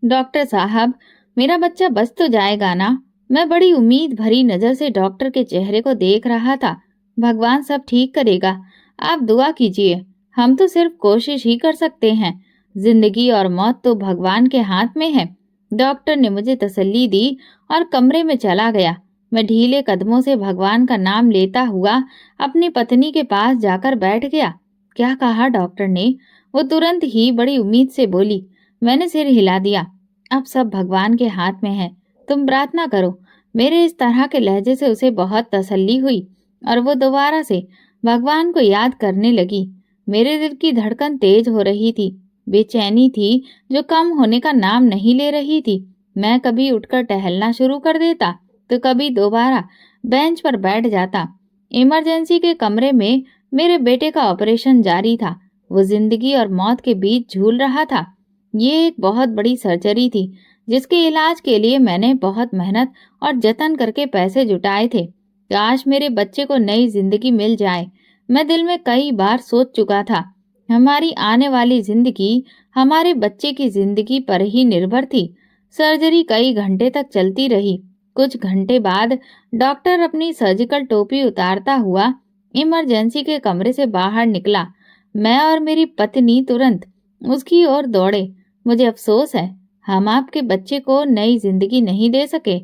Doctor साहब, मेरा बच्चा बच तो जाएगा ना? मैं बड़ी उम्मीद भरी नजर से डॉक्टर के चेहरे को देख रहा था। भगवान सब ठीक करेगा, आप दुआ कीजिए। हम तो सिर्फ कोशिश ही कर सकते हैं। जिंदगी और मौत तो भगवान के हाथ में है। डॉक्टर ने मुझे तसल्ली दी और कमरे में चला गया। मैं ढीले कदमों से भगवान का नाम लेता हुआ अपनी पत्नी के पास जाकर बैठ गया। क्या कहा डॉक्टर ने? वो तुरंत ही बड़ी उम्मीद से बोली। मैंने सिर हिला दिया। अब सब भगवान के हाथ में है, तुम प्रार्थना करो। मेरे इस तरह के लहजे से उसे बहुत तसल्ली हुई और वो दोबारा से भगवान को याद करने लगी। मेरे दिल की धड़कन तेज हो रही थी, बेचैनी थी जो कम होने का नाम नहीं ले रही थी। मैं कभी उठकर टहलना शुरू कर देता तो कभी दोबारा बेंच पर बैठ जाता। इमरजेंसी के कमरे में मेरे बेटे का ऑपरेशन जारी था। वो जिंदगी और मौत के बीच झूल रहा था। ये एक बहुत बड़ी सर्जरी थी जिसके इलाज के लिए मैंने बहुत मेहनत और जतन करके पैसे जुटाए थे। काश मेरे बच्चे को नई जिंदगी मिल जाए। मैं दिल में कई बार सोच चुका था। हमारी आने वाली जिंदगी हमारे बच्चे की जिंदगी पर ही निर्भर थी। सर्जरी कई घंटे तक चलती रही। कुछ घंटे बाद डॉक्टर अपनी सर्जिकल टोपी उतारता हुआ इमरजेंसी के कमरे से बाहर निकला। मैं और मेरी पत्नी तुरंत उसकी ओर दौड़े। मुझे अफसोस है, हम आपके बच्चे को नई जिंदगी नहीं दे सके।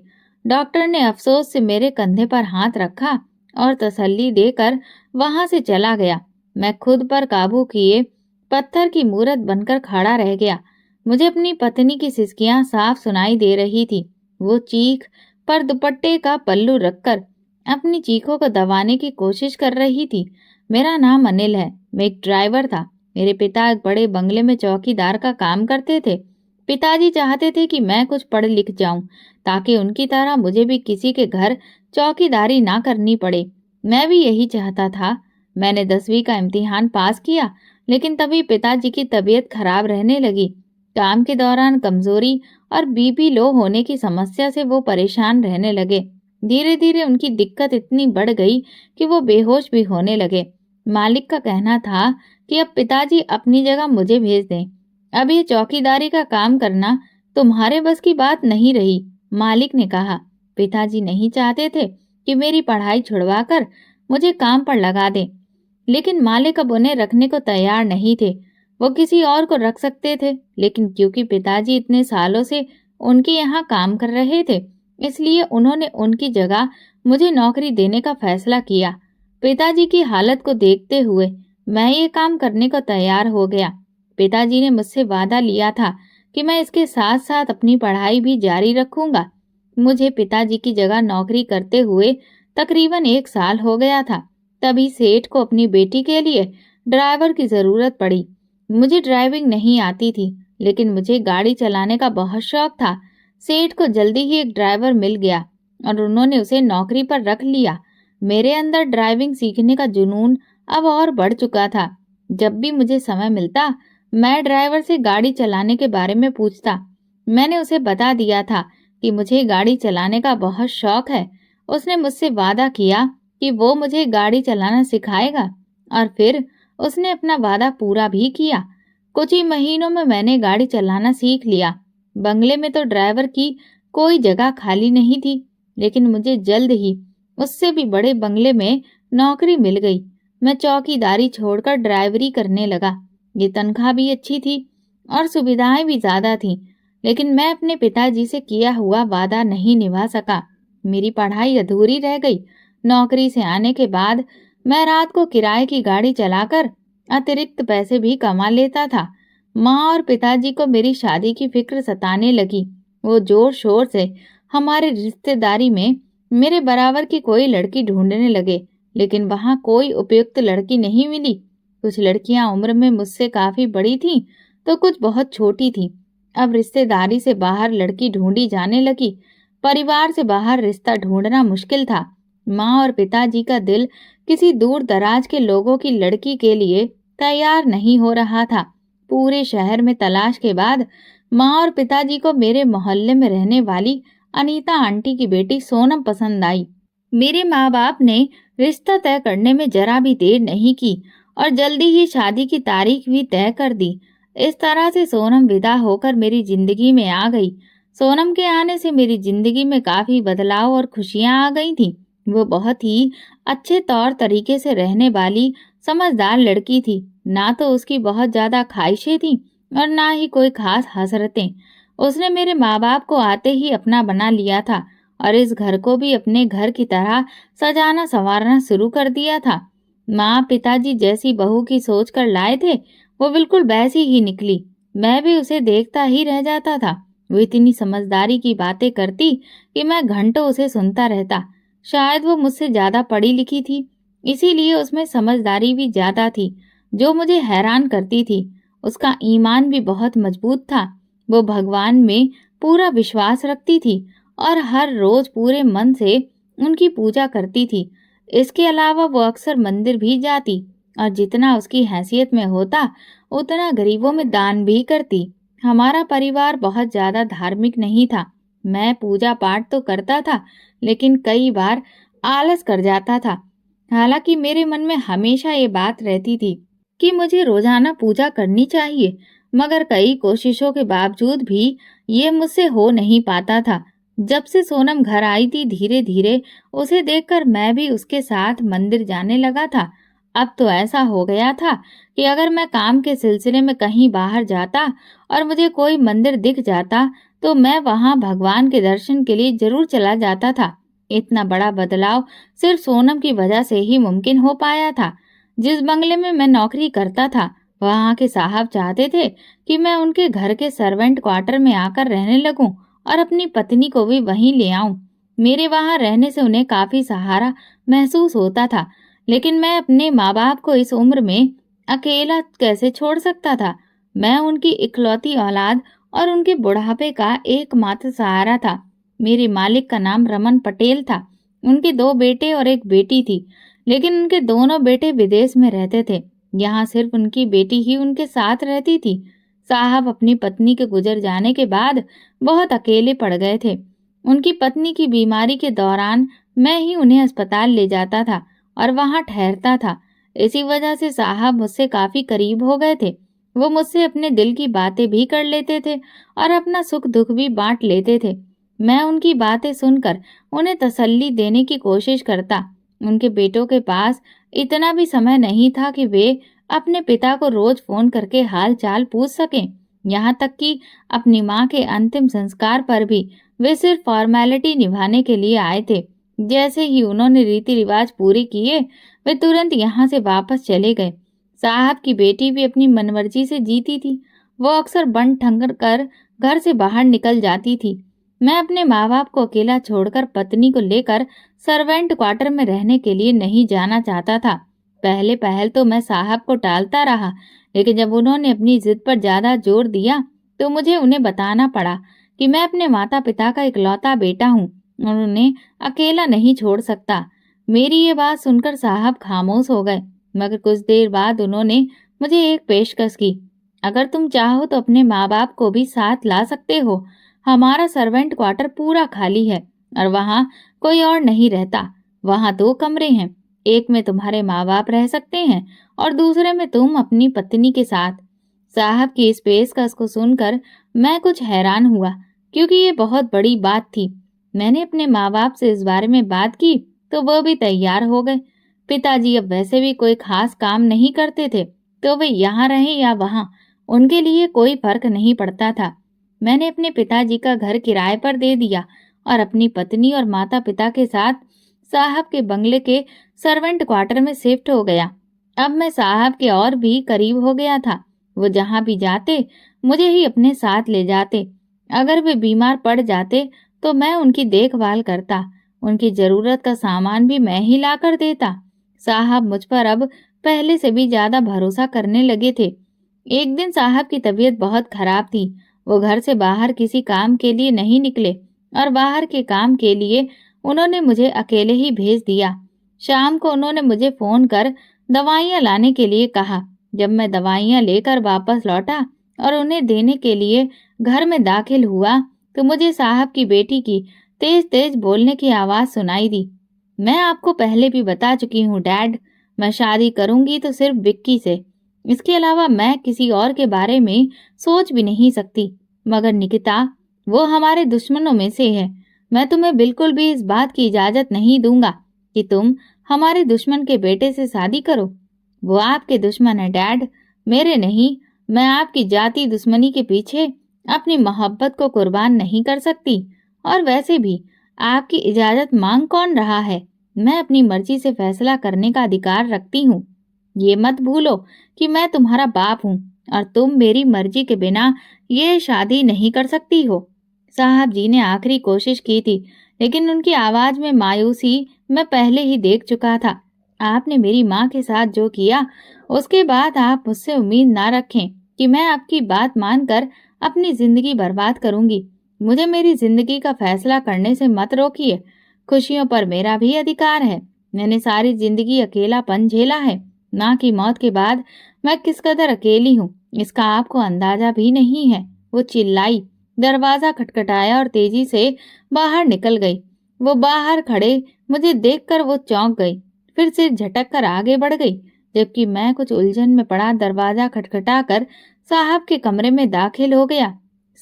डॉक्टर ने अफसोस से मेरे कंधे पर हाथ रखा और तसल्ली देकर वहां से चला गया। मैं खुद पर काबू किए पत्थर की मूरत बनकर खड़ा रह गया। मुझे अपनी पत्नी की सिसकियां साफ सुनाई दे रही थी। वो चीख पर दुपट्टे का पल्लू रखकर अपनी चीखों को दबाने की कोशिश कर रही थी। मेरा नाम अनिल है, मैं एक ड्राइवर था। मेरे पिता एक बड़े बंगले में चौकीदार का काम करते थे। पिताजी चाहते थे कि मैं कुछ पढ़ लिख जाऊं ताकि उनकी तरह मुझे भी किसी के घर चौकीदारी ना करनी पड़े। मैं भी यही चाहता था। मैंने 10वीं का इम्तिहान पास किया, लेकिन तभी पिताजी की तबीयत खराब रहने लगी। काम के दौरान कमजोरी और बीपी लो होने की समस्या से वो परेशान रहने लगे। धीरे धीरे उनकी दिक्कत इतनी बढ़ गई कि वो बेहोश भी होने लगे। मालिक का कहना था कि अब पिताजी अपनी जगह मुझे भेज दें। अब ये चौकीदारी का काम करना तुम्हारे बस की बात नहीं रही, मालिक ने कहा। पिताजी नहीं चाहते थे कि मेरी पढ़ाई छुड़वाकर मुझे काम पर लगा दें, लेकिन मालिक अब उन्हें रखने को तैयार नहीं थे। वो किसी और को रख सकते थे, लेकिन क्योंकि पिताजी इतने सालों से उनके यहाँ काम कर रहे थे, इसलिए उन्होंने उनकी जगह मुझे नौकरी देने का फैसला किया। पिताजी की हालत को देखते हुए मैं ये काम करने को तैयार हो गया। पिताजी ने मुझसे वादा लिया था कि मैं इसके साथ साथ अपनी पढ़ाई भी जारी रखूंगा। मुझे पिताजी की जगह नौकरी करते हुए तकरीबन 1 साल हो गया था। तभी सेठ को अपनी बेटी के लिए ड्राइवर की जरूरत पड़ी। मुझे ड्राइविंग नहीं आती थी, लेकिन मुझे गाड़ी चलाने का बहुत शौक था। सेठ को जल्दी ही एक ड्राइवर मिल गया और उन्होंने उसे नौकरी पर रख लिया। मेरे अंदर ड्राइविंग सीखने का जुनून अब और बढ़ चुका था। जब भी मुझे समय मिलता, मैं ड्राइवर से गाड़ी चलाने के बारे में पूछता। मैंने उसे बता दिया था कि मुझे गाड़ी चलाने का बहुत शौक है। उसने मुझसे वादा किया कि वो मुझे गाड़ी चलाना सिखाएगा और फिर उसने अपना वादा पूरा भी किया। कुछ ही महीनों में मैंने गाड़ी चलाना सीख लिया। बंगले में तो ड्राइवर की कोई जगह खाली नहीं थी, लेकिन मुझे जल्द ही उससे भी बड़े बंगले में नौकरी मिल गई। मैं चौकीदारी छोड़कर ड्राइवरी करने लगा। ये तनख्वाह भी अच्छी थी और सुविधाएं भी ज्यादा थीं, लेकिन मैं अपने पिताजी से किया हुआ वादा नहीं निभा सका। मेरी पढ़ाई अधूरी रह गई। नौकरी से आने के बाद मैं रात को किराए की गाड़ी चलाकर अतिरिक्त पैसे भी कमा लेता था। माँ और पिताजी को मेरी शादी की फिक्र सताने लगी। वो जोर शोर से हमारे रिश्तेदारी में मेरे बराबर की कोई लड़की ढूंढने लगे, लेकिन वहां कोई उपयुक्त लड़की नहीं मिली। कुछ लड़कियां उम्र में मुझसे काफी बड़ी थीं, तो कुछ बहुत छोटी थीं। अब रिश्तेदारी से बाहर लड़की ढूंढी जाने लगी। परिवार से बाहर रिश्ता ढूंढना मुश्किल था। माँ और पिताजी का दिल किसी दूर दराज के लोगों की लड़की के लिए तैयार नहीं हो रहा था। पूरे शहर में तलाश के बाद माँ और पिताजी को मेरे मोहल्ले में रहने वाली अनीता आंटी की बेटी सोनम पसंद आई। मेरे माँ बाप ने रिश्ता तय करने में जरा भी देर नहीं की और जल्दी ही शादी की तारीख भी तय कर दी। इस तरह से सोनम विदा होकर मेरी जिंदगी में आ गई। सोनम के आने से मेरी जिंदगी में काफी बदलाव और खुशियां आ गई थी। वो बहुत ही अच्छे तौर तरीके से रहने वाली समझदार लड़की थी। ना तो उसकी बहुत ज्यादा ख्वाहिशें थी और ना ही कोई खास हसरतें। उसने मेरे माँ बाप को आते ही अपना बना लिया था और इस घर को भी अपने घर की तरह सजाना संवारना शुरू कर दिया था। माँ पिताजी जैसी बहू की सोच कर लाए थे, वो बिल्कुल वैसी ही निकली। मैं भी उसे देखता ही रह जाता था। वो इतनी समझदारी की बातें करती कि मैं घंटों उसे सुनता रहता। शायद वो मुझसे ज्यादा पढ़ी लिखी थी, इसीलिए उसमें समझदारी भी ज्यादा थी, जो मुझे हैरान करती थी। उसका ईमान भी बहुत मजबूत था। वो भगवान में पूरा विश्वास रखती थी और हर रोज पूरे मन से उनकी पूजा करती थी। इसके अलावा वो अक्सर मंदिर भी जाती और जितना उसकी हैसियत में होता उतना गरीबों में दान भी करती। हमारा परिवार बहुत ज्यादा धार्मिक नहीं था। मैं पूजा पाठ तो करता था, लेकिन कई बार आलस कर जाता था। हालांकि मेरे मन में हमेशा ये बात रहती थी कि मुझे रोजाना पूजा करनी चाहिए, मगर कई कोशिशों के बावजूद भी ये मुझसे हो नहीं पाता था। जब से सोनम घर आई थी, धीरे धीरे उसे देखकर मैं भी उसके साथ मंदिर जाने लगा था। अब तो ऐसा हो गया था कि अगर मैं काम के सिलसिले में कहीं बाहर जाता और मुझे कोई मंदिर दिख जाता, तो मैं वहां भगवान के दर्शन के लिए जरूर चला जाता था। इतना बड़ा बदलाव सिर्फ सोनम की वजह से ही मुमकिन हो पाया था। जिस बंगले में मैं नौकरी करता था, वहां के साहब चाहते थे कि मैं उनके घर के सर्वेंट क्वार्टर में आकर रहने लगूं और अपनी पत्नी को भी वहीं ले आऊं। मेरे वहां रहने से उन्हें काफी सहारा महसूस होता था, लेकिन मैं अपने माँ बाप को इस उम्र में अकेला कैसे छोड़ सकता था। मैं उनकी इकलौती औलाद और उनके बुढ़ापे का एकमात्र सहारा था। मेरे मालिक का नाम रमन पटेल था। उनके 2 बेटे और एक बेटी थी, लेकिन उनके दोनों बेटे विदेश में रहते थे। यहाँ सिर्फ उनकी बेटी ही उनके साथ रहती थी। साहब अपनी पत्नी के गुजर जाने के बाद बहुत अकेले पड़ गए थे। उनकी पत्नी की बीमारी के दौरान मैं ही उन्हें अस्पताल ले जाता था और वहां ठहरता था। इसी वजह से साहब मुझसे काफी करीब हो गए थे। वो मुझसे अपने दिल की बातें भी कर लेते थे और अपना सुख दुख भी बांट लेते थे। मैं उनकी बातें सुनकर उन्हें तसल्ली देने की कोशिश करता। उनके बेटों के पास इतना भी समय नहीं था कि वे अपने पिता को रोज फोन करके हाल चाल पूछ सकें। यहाँ तक कि अपनी माँ के अंतिम संस्कार पर भी वे सिर्फ फॉर्मेलिटी निभाने के लिए आए थे। जैसे ही उन्होंने रीति रिवाज पूरे किए, वे तुरंत यहाँ से वापस चले गए। साहब की बेटी भी अपनी मनमर्जी से जीती थी। वो अक्सर बन ठन कर घर से बाहर निकल जाती थी। मैं अपने माँ बाप को अकेला छोड़कर पत्नी को लेकर सर्वेंट क्वार्टर में रहने के लिए नहीं जाना चाहता था। पहले पहल तो मैं साहब को टालता रहा, लेकिन जब उन्होंने अपनी जिद पर ज्यादा जोर दिया तो मुझे उन्हें बताना पड़ा कि मैं अपने माता पिता का इकलौता बेटा हूँ और उन्हें अकेला नहीं छोड़ सकता। मेरी ये बात सुनकर साहब खामोश हो गए, मगर कुछ देर बाद उन्होंने मुझे एक पेशकश की। अगर तुम चाहो तो अपने माँ बाप को भी साथ ला सकते हो। हमारा सर्वेंट क्वार्टर पूरा खाली है और वहाँ कोई और नहीं रहता। वहाँ 2 कमरे हैं, एक में तुम्हारे माँ बाप रह सकते हैं और दूसरे में तुम अपनी पत्नी के साथ। साहब की इस पेशकश को सुनकर मैं कुछ हैरान हुआ, क्योंकि ये बहुत बड़ी बात थी। मैंने अपने माँ बाप से इस बारे में बात की तो वह भी तैयार हो गए। पिताजी अब वैसे भी कोई खास काम नहीं करते थे, तो वे यहाँ रहें या वहाँ, उनके लिए कोई फर्क नहीं पड़ता था। मैंने अपने पिताजी का घर किराए पर दे दिया और अपनी पत्नी और माता पिता के साथ साहब के बंगले के सर्वेंट क्वार्टर में शिफ्ट हो गया। अब मैं साहब के और भी करीब हो गया था। वो जहाँ भी जाते मुझे ही अपने साथ ले जाते। अगर वे बीमार पड़ जाते तो मैं उनकी देखभाल करता। उनकी जरूरत का सामान भी मैं ही ला कर देता। साहब मुझ पर अब पहले से भी ज्यादा भरोसा करने लगे थे। एक दिन साहब की तबीयत बहुत खराब थी। वो घर से बाहर किसी काम के लिए नहीं निकले और बाहर के काम के लिए उन्होंने मुझे अकेले ही भेज दिया। शाम को उन्होंने मुझे फोन कर दवाइयाँ लाने के लिए कहा। जब मैं दवाइयाँ लेकर वापस लौटा और उन्हें देने के लिए घर में दाखिल हुआ तो मुझे साहब की बेटी की तेज तेज बोलने की आवाज सुनाई दी। मैं आपको पहले भी बता चुकी हूँ डैड, मैं शादी करूंगी तो सिर्फ विक्की से। इसके अलावा मैं किसी और के बारे में सोच भी नहीं सकती। मगर निकिता, वो हमारे दुश्मनों में से है। मैं तुम्हें बिल्कुल भी इस बात की इजाजत नहीं दूंगा कि तुम हमारे दुश्मन के बेटे से शादी करो। वो आपके दुश्मन है डैड, मेरे नहीं। मैं आपकी जाति दुश्मनी के पीछे अपनी मोहब्बत को कुर्बान नहीं कर सकती। और वैसे भी आपकी इजाजत मांग कौन रहा है? मैं अपनी मर्जी से फैसला करने का अधिकार रखती हूँ। ये मत भूलो कि मैं तुम्हारा बाप हूँ और तुम मेरी मर्जी के बिना ये शादी नहीं कर सकती हो। साहब जी ने आखिरी कोशिश की थी, लेकिन उनकी आवाज में मायूसी मैं पहले ही देख चुका था। आपने मेरी माँ के साथ जो किया, उसके बाद आप मुझसे उम्मीद ना रखें कि मैं आपकी बात मानकर अपनी जिंदगी बर्बाद करूंगी। मुझे मेरी जिंदगी का फैसला करने से मत रोकिए। खुशियों पर मेरा भी अधिकार है। मैंने सारी जिंदगी अकेलापन झेला है। माँ की मौत के बाद मैं किस कदर अकेली हूँ, इसका आपको अंदाजा भी नहीं है। वो चिल्लाई, दरवाजा खटखटाया और तेजी से बाहर निकल गई। वो बाहर खड़े मुझे देखकर वो चौंक गई, फिर सिर झटक कर आगे बढ़ गई, जबकि मैं कुछ उलझन में पड़ा दरवाजा खटखटाकर साहब के कमरे में दाखिल हो गया।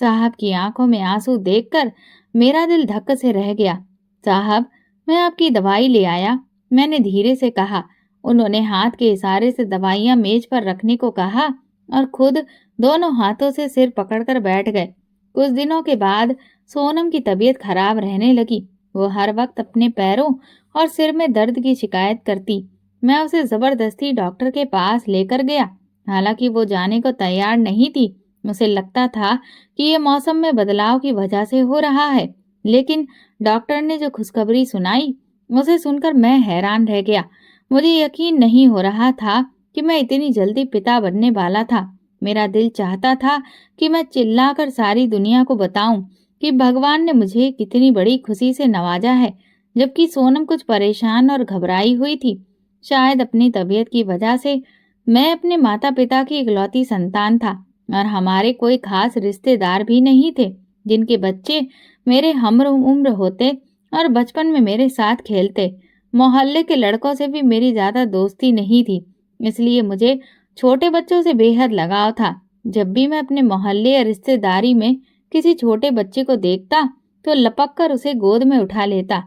साहब की आंखों में आंसू देखकर मेरा दिल धक्क से रह गया। साहब, मैं आपकी दवाई ले आया, मैंने धीरे से कहा। उन्होंने हाथ के इशारे से दवाइयां मेज पर रखने को कहा और खुद दोनों हाथों से सिर पकड़कर बैठ गए। कुछ दिनों के बाद सोनम की तबीयत खराब रहने लगी। वो हर वक्त अपने पैरों और सिर में दर्द की शिकायत करती। मैं उसे जबरदस्ती डॉक्टर के पास लेकर गया, हालांकि वो जाने को तैयार नहीं थी। उसे लगता था कि ये मौसम में बदलाव की वजह से हो रहा है, लेकिन डॉक्टर ने जो खुशखबरी सुनाई, उसे सुनकर मैं हैरान रह गया। मुझे यकीन नहीं हो रहा था कि मैं इतनी जल्दी पिता बनने वाला था। मेरा दिल चाहता था कि मैं चिल्लाकर सारी दुनिया को बताऊं कि भगवान ने मुझे कितनी बड़ी खुशी से नवाजा है, जबकि सोनम कुछ परेशान और घबराई हुई थी। शायद अपनी तबीयत की वजह से मैं अपने माता पिता की इकलौती संतान था और हमारे कोई खास रिश्तेदार भी नहीं थे जिनके बच्चे मेरे हम उम्र होते और बचपन में मेरे साथ खेलते। मोहल्ले के लड़कों से भी मेरी ज्यादा दोस्ती नहीं थी, इसलिए मुझे छोटे बच्चों से बेहद लगाव था। जब भी मैं अपने मोहल्ले या रिश्तेदारी में किसी छोटे बच्चे को देखता तो लपक कर उसे गोद में उठा लेता।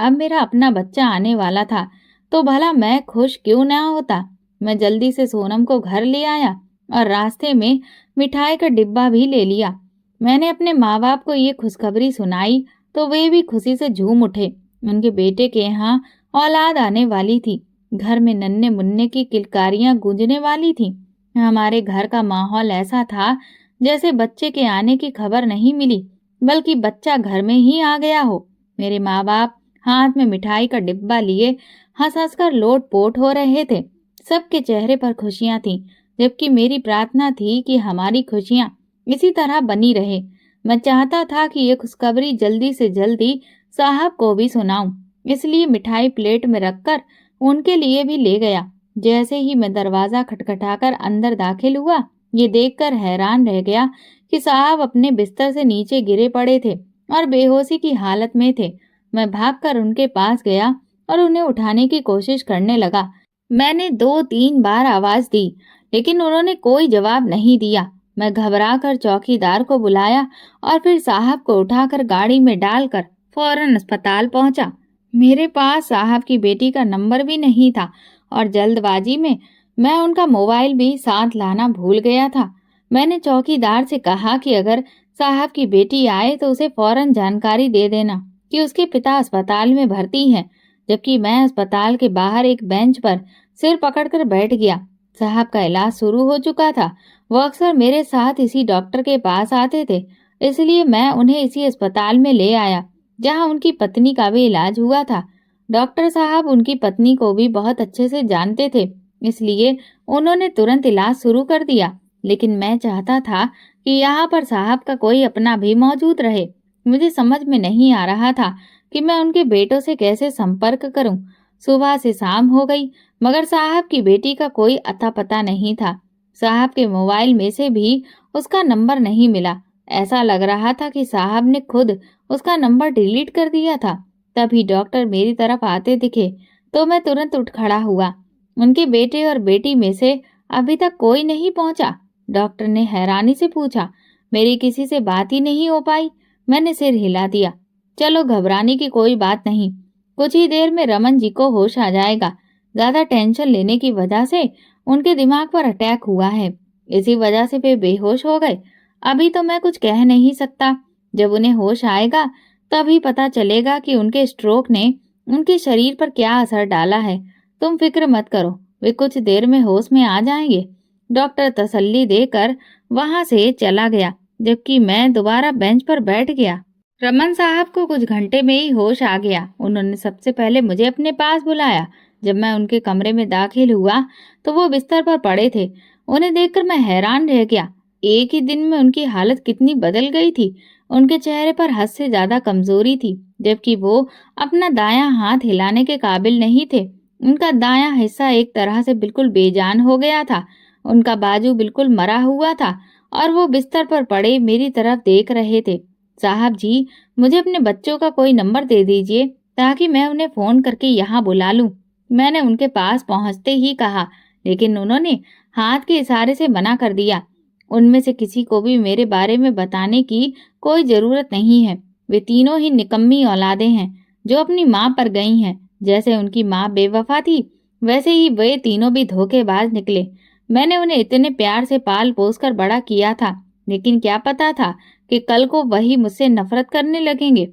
अब मेरा अपना बच्चा आने वाला था तो भला मैं खुश क्यों ना होता। मैं जल्दी से सोनम को घर ले आया और रास्ते में मिठाई का डिब्बा भी ले लिया। मैंने अपने माँ बाप को ये खुशखबरी सुनाई तो वे भी खुशी से झूम उठे। उनके बेटे के यहाँ औलाद आने वाली थी। घर में नन्हे मुन्ने की किलकारियां गूंजने वाली थी। हमारे घर का माहौल ऐसा था जैसे बच्चे के आने की खबर नहीं मिली, बल्कि बच्चा घर में ही आ गया हो। मेरे माँ बाप हाथ में मिठाई का डिब्बा लिए हंस हंस कर लोट पोट हो रहे थे। सबके चेहरे पर खुशियां थीं, जबकि मेरी प्रार्थना थी कि हमारी खुशियां इसी तरह बनी रहे। मैं चाहता था कि ये खुशखबरी जल्दी से जल्दी साहब को भी सुनाऊं, इसलिए मिठाई प्लेट में रखकर उनके लिए भी ले गया। जैसे ही मैं दरवाजा खटखटाकर अंदर दाखिल हुआ, ये देखकर हैरान रह गया कि साहब अपने बिस्तर से नीचे गिरे पड़े थे और बेहोशी की हालत में थे। मैं भागकर उनके पास गया और उन्हें उठाने की कोशिश करने लगा। मैंने 2-3 बार आवाज दी, लेकिन उन्होंने कोई जवाब नहीं दिया। मैं घबराकर चौकीदार को बुलाया और फिर साहब को उठाकर गाड़ी में डालकर फौरन अस्पताल पहुंचा। मेरे पास साहब की बेटी का नंबर भी नहीं था और जल्दबाजी में मैं उनका मोबाइल भी साथ लाना भूल गया था। मैंने चौकीदार से कहा कि अगर साहब की बेटी आए तो उसे फौरन जानकारी दे देना कि उसके पिता अस्पताल में भर्ती हैं, जबकि मैं अस्पताल के बाहर एक बेंच पर सिर पकड़कर बैठ गया। साहब का इलाज शुरू हो चुका था। वो अक्सर मेरे साथ इसी डॉक्टर के पास आते थे, इसलिए मैं उन्हें इसी अस्पताल में ले आया जहां उनकी पत्नी का भी इलाज हुआ था। डॉक्टर साहब उनकी पत्नी को भी बहुत अच्छे से जानते थे, इसलिए उन्होंने तुरंत इलाज शुरू कर दिया। लेकिन मैं चाहता था कि यहाँ पर साहब का कोई अपना भी मौजूद रहे। मुझे समझ में नहीं आ रहा था कि मैं उनके बेटों से कैसे संपर्क करूं। सुबह से शाम हो गई, मगर साहब की बेटी का कोई अता पता नहीं था। साहब के मोबाइल में से भी उसका नंबर नहीं मिला। ऐसा लग रहा था कि साहब ने खुद उसका नंबर डिलीट कर दिया था। तभी डॉक्टर मेरी तरफ आते दिखे तो मैं तुरंत उठ खड़ा हुआ। उनके बेटे और बेटी में से अभी तक कोई नहीं पहुंचा? डॉक्टर ने हैरानी से पूछा। मेरी किसी से बात ही नहीं हो पाई। मैंने सिर हिला दिया। चलो, घबराने की कोई बात नहीं। कुछ ही देर में रमन जी को होश आ जाएगा। ज्यादा टेंशन लेने की वजह से उनके दिमाग पर अटैक हुआ है। इसी वजह से वे बेहोश हो गए। अभी तो मैं कुछ कह नहीं सकता। जब उन्हें होश आएगा तभी पता चलेगा कि उनके स्ट्रोक ने उनके शरीर पर क्या असर डाला है। तुम फिक्र मत करो, वे कुछ देर में होश में आ जाएंगे। डॉक्टर तसल्ली देकर वहां से चला गया, जबकि मैं दोबारा बेंच पर बैठ गया। रमन साहब को कुछ घंटे में ही होश आ गया। उन्होंने सबसे पहले मुझे अपने पास बुलाया। जब मैं उनके कमरे में दाखिल हुआ तो वो बिस्तर पर पड़े थे। उन्हें देखकर मैं हैरान रह गया। एक ही दिन में उनकी हालत कितनी बदल गई थी। उनके चेहरे पर हद से ज्यादा कमजोरी थी, जबकि वो अपना दायां हाथ हिलाने के काबिल नहीं थे। उनका दायां हिस्सा एक तरह से बिल्कुल बेजान हो गया था। उनका बाजू बिल्कुल मरा हुआ था और वो बिस्तर पर पड़े मेरी तरफ देख रहे थे। साहब जी, मुझे अपने बच्चों का कोई नंबर दे दीजिए ताकि मैं उन्हें फोन करके यहाँ बुला लूं। मैंने उनके पास पहुंचते ही कहा, लेकिन उन्होंने हाथ के इशारे से मना कर दिया। उनमें से किसी को भी मेरे बारे में बताने की कोई जरूरत नहीं है। वे तीनों ही निकम्मी औलादें हैं जो अपनी माँ पर गई हैं। जैसे उनकी माँ बेवफा थी, वैसे ही वे तीनों भी धोखेबाज निकले। मैंने उन्हें इतने प्यार से पाल पोस कर बड़ा किया था, लेकिन क्या पता था कि कल को वही मुझसे नफरत करने लगेंगे।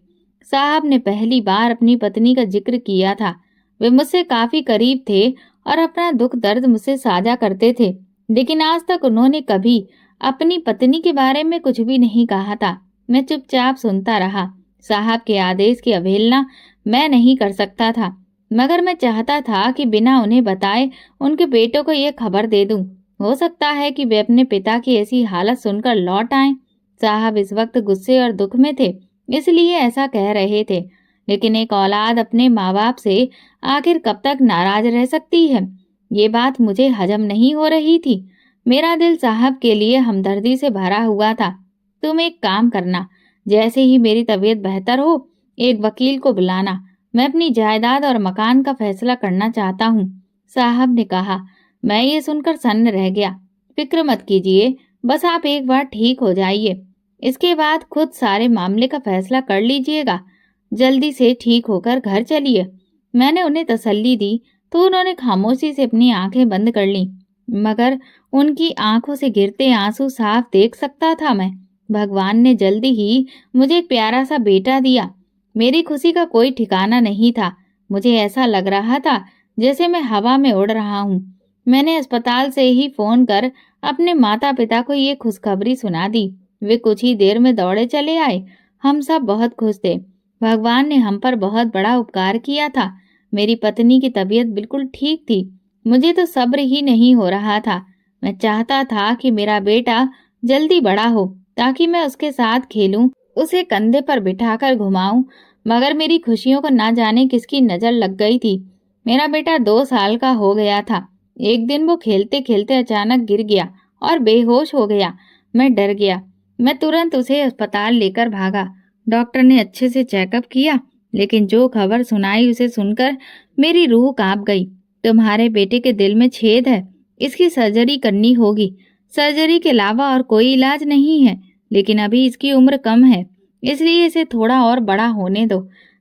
साहब ने पहली बार अपनी पत्नी का जिक्र किया था। वे मुझसे काफी करीब थे और अपना दुख दर्द मुझसे साझा करते थे, लेकिन आज तक उन्होंने कभी अपनी पत्नी के बारे में कुछ भी नहीं कहा था। मैं चुपचाप सुनता रहा। साहब के आदेश की अवहेलना मैं नहीं कर सकता था, मगर मैं चाहता था कि बिना उन्हें बताए उनके बेटों को यह खबर दे दूं। हो सकता है कि वे अपने पिता की ऐसी हालत सुनकर लौट आएं। साहब इस वक्त गुस्से और दुख में थे, इसलिए ऐसा कह रहे थे। लेकिन एक औलाद अपने माँ बाप से आखिर कब तक नाराज रह सकती है? ये बात मुझे हजम नहीं हो रही थी। मेरा दिल साहब के लिए हमदर्दी से भरा हुआ था। तुम एक काम करना, जैसे ही मेरी तबीयत बेहतर हो, एक वकील को बुलाना। मैं अपनी जायदाद और मकान का फैसला करना चाहता हूँ। साहब ने कहा। मैं ये सुनकर सन्न रह गया। फिक्र मत कीजिए, बस आप एक बार ठीक हो जाइए, इसके बाद खुद सारे मामले का फैसला कर लीजिएगा। जल्दी से ठीक होकर घर चलिए। मैंने उन्हें तसल्ली दी तो उन्होंने खामोशी से अपनी आंखें बंद कर लीं, मगर उनकी आंखों से गिरते आंसू साफ देख सकता था मैं। भगवान ने जल्दी ही मुझे एक प्यारा सा बेटा दिया। मेरी खुशी का कोई ठिकाना नहीं था। मुझे ऐसा लग रहा था जैसे मैं हवा में उड़ रहा हूँ। मैंने अस्पताल से ही फोन कर अपने माता पिता को ये खुशखबरी सुना दी। वे कुछ ही देर में दौड़े चले आए। हम सब बहुत खुश थे। भगवान ने हम पर बहुत बड़ा उपकार किया था। मेरी पत्नी की तबीयत बिल्कुल ठीक थी। मुझे तो सब्र ही नहीं हो रहा था। मैं चाहता था कि मेरा बेटा जल्दी बड़ा हो ताकि मैं उसके साथ खेलूं, उसे कंधे पर बिठाकर घुमाऊं, मगर मेरी खुशियों को ना जाने किसकी नजर लग गई थी। मेरा बेटा 2 साल का हो गया था। एक दिन वो खेलते खेलते अचानक गिर गया और बेहोश हो गया। मैं डर गया। मैं तुरंत उसे अस्पताल लेकर भागा। डॉक्टर ने अच्छे से चेकअप किया, लेकिन जो खबर सुनाई उसे सुनकर मेरी रूह कांप गई। तुम्हारे बेटे के दिल में छेद है, इसकी सर्जरी करनी होगी। सर्जरी के अलावा और कोई इलाज नहीं है, लेकिन अभी इसकी उम्र कम है, इसलिए इसे थोड़ा और बड़ा होने दो।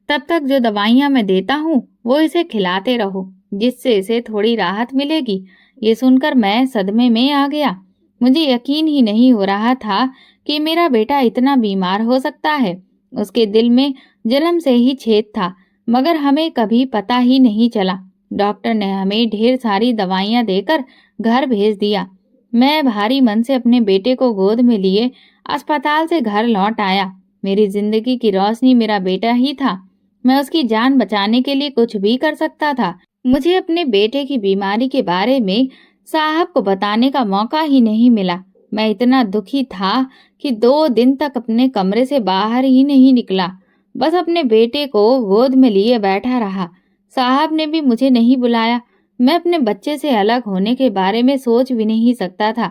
तब तक जो दवाइयां मैं देता हूँ वो इसे खिलाते रहो, जिससे इसे थोड़ी राहत मिलेगी। ये सुनकर मैं सदमे में आ गया। मुझे यकीन ही नहीं हो रहा था कि मेरा बेटा इतना बीमार हो सकता है। उसके दिल में जन्म से ही छेद था, मगर हमें कभी पता ही नहीं चला। डॉक्टर ने हमें ढेर सारी दवाइयां देकर घर भेज दिया। मैं भारी मन से अपने बेटे को गोद में लिए अस्पताल से घर लौट आया। मेरी जिंदगी की रोशनी मेरा बेटा ही था। मैं उसकी जान बचाने के लिए कुछ भी कर सकता था। मुझे अपने बेटे की बीमारी के बारे में साहब को बताने का मौका ही नहीं मिला। मैं इतना दुखी था कि 2 दिन तक अपने कमरे से बाहर ही नहीं निकला। बस अपने बेटे को गोद में लिए बैठा रहा। साहब ने भी मुझे नहीं बुलाया। मैं अपने बच्चे से अलग होने के बारे में सोच भी नहीं सकता था।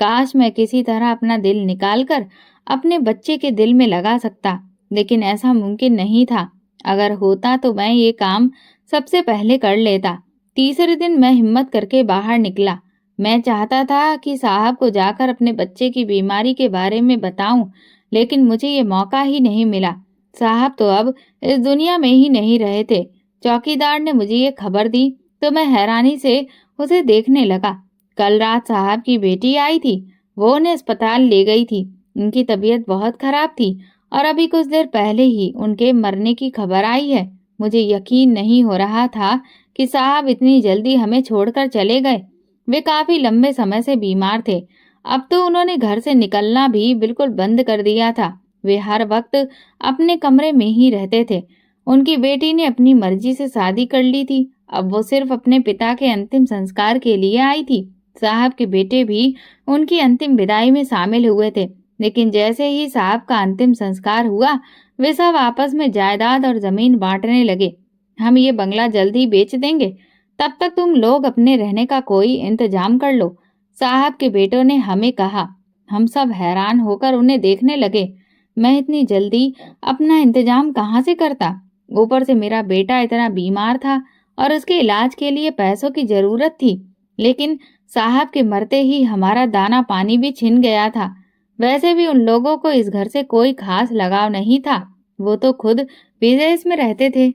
काश मैं किसी तरह अपना दिल निकालकर अपने बच्चे के दिल में लगा सकता, लेकिन ऐसा मुमकिन नहीं था। अगर होता तो मैं ये काम सबसे पहले कर लेता। तीसरे दिन मैं हिम्मत करके बाहर निकला। मैं चाहता था कि साहब को जाकर अपने बच्चे की बीमारी के बारे में बताऊं, लेकिन मुझे ये मौका ही नहीं मिला। साहब तो अब इस दुनिया में ही नहीं रहे थे। चौकीदार ने मुझे ये खबर दी तो मैं हैरानी से उसे देखने लगा। कल रात साहब की बेटी आई थी, वो उन्हें अस्पताल ले गई थी। उनकी तबीयत बहुत खराब थी और अभी कुछ देर पहले ही उनके मरने की खबर आई है। मुझे यकीन नहीं हो रहा था कि साहब इतनी जल्दी हमें छोड़कर चले गए। वे काफी लंबे समय से बीमार थे। अब तो उन्होंने घर से निकलना भी बिल्कुल बंद कर दिया था। वे हर वक्त अपने कमरे में ही रहते थे। उनकी बेटी ने अपनी मर्जी से शादी कर ली थी। अब वो सिर्फ अपने पिता के अंतिम संस्कार के लिए आई थी। साहब के बेटे भी उनकी अंतिम विदाई में शामिल हुए थे, लेकिन जैसे ही साहब का अंतिम संस्कार हुआ, वे सब आपस में जायदाद और जमीन बांटने लगे। हम ये बंगला जल्द ही बेच देंगे, तब तक तुम लोग अपने रहने का कोई इंतजाम कर लो, साहब के बेटों ने हमें कहा। हम सब हैरान होकर उन्हें देखने लगे। मैं इतनी जल्दी अपना इंतजाम कहाँ से करता? ऊपर से मेरा बेटा इतना बीमार था और उसके इलाज के लिए पैसों की जरूरत थी। लेकिन साहब के मरते ही हमारा दाना पानी भी छिन गया था। वैसे भी उन लोगों को इस घर से कोई खास लगाव नहीं था। वो तो खुद विदेश में रहते थे।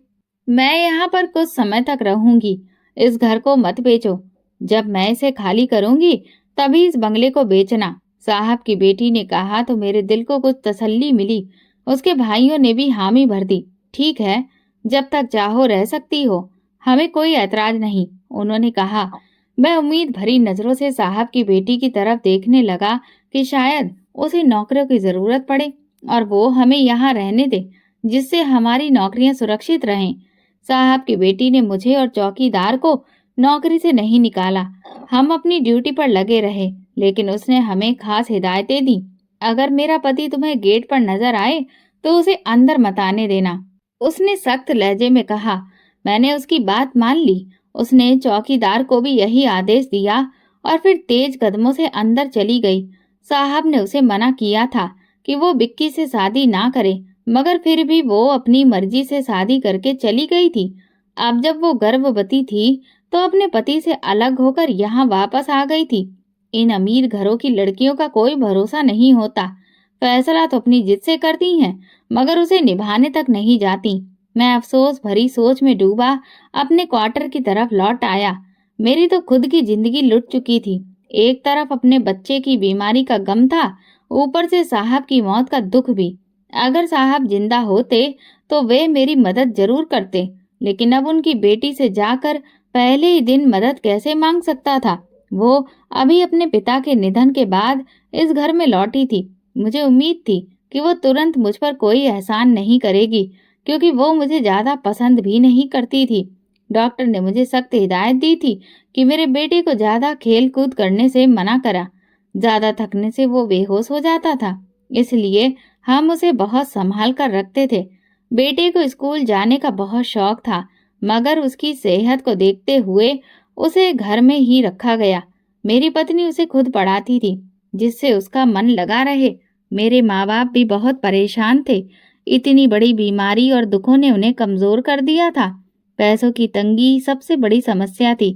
मैं यहाँ पर कुछ समय तक रहूंगी। इस घर को मत बेचो। जब मैं इसे खाली करूंगी तभी इस बंगले को बेचना, साहब की बेटी ने कहा तो मेरे दिल को कुछ तसल्ली मिली। उसके भाइयों ने भी हामी भर दी। ठीक है, जब तक चाहो रह सकती हो, हमें कोई ऐतराज नहीं, उन्होंने कहा। मैं उम्मीद भरी नजरों से साहब की बेटी की तरफ देखने लगा कि शायद उसे नौकरियों की जरूरत पड़े और वो हमें यहाँ रहने दे, जिससे हमारी नौकरियां सुरक्षित रहें। साहब की बेटी ने मुझे और चौकीदार को नौकरी से नहीं निकाला। हम अपनी ड्यूटी पर लगे रहे, लेकिन उसने हमें खास हिदायतें दी। अगर मेरा पति तुम्हें गेट पर नजर आए तो उसे अंदर मत आने देना, उसने सख्त लहजे में कहा। मैंने उसकी बात मान ली। उसने चौकीदार को भी यही आदेश दिया और फिर तेज कदमों से अंदर चली गई। साहब ने उसे मना किया था कि वो बिक्की से शादी ना करे, मगर फिर भी वो अपनी मर्जी से शादी करके चली गई थी। अब जब वो गर्भवती थी तो अपने पति से अलग होकर यहाँ वापस आ गई थी। इन अमीर घरों की लड़कियों का कोई भरोसा नहीं होता। फैसला तो अपनी जिद से करती हैं, मगर उसे निभाने तक नहीं जाती। मैं अफसोस भरी सोच में डूबा अपने क्वार्टर की तरफ लौट आया। मेरी तो खुद की जिंदगी लुट चुकी थी। एक तरफ अपने बच्चे की बीमारी का गम था, ऊपर से साहब की मौत का दुख भी। अगर साहब जिंदा होते तो वे मेरी मदद जरूर करते, लेकिन अब उनकी बेटी से जाकर पहले ही दिन मदद कैसे मांग सकता था? वो अभी अपने पिता के निधन के बाद इस घर में लौटी थी। मुझे उम्मीद थी कि वो तुरंत मुझ पर कोई एहसान नहीं करेगी, क्योंकि वो मुझे ज्यादा पसंद भी नहीं करती थी। डॉक्टर ने मुझे सख्त हिदायत दी थी कि मेरे बेटे को ज्यादा खेल कूद करने से मना करा। ज्यादा थकने से वो बेहोश हो जाता था, इसलिए हम उसे बहुत संभाल कर रखते थे। बेटे को स्कूल जाने का बहुत शौक था, मगर उसकी सेहत को देखते हुए उसे घर में ही रखा गया। मेरी पत्नी उसे खुद पढ़ाती थी, जिससे उसका मन लगा रहे। मेरे माँ बाप भी बहुत परेशान थे। इतनी बड़ी बीमारी और दुखों ने उन्हें कमजोर कर दिया था। पैसों की तंगी सबसे बड़ी समस्या थी।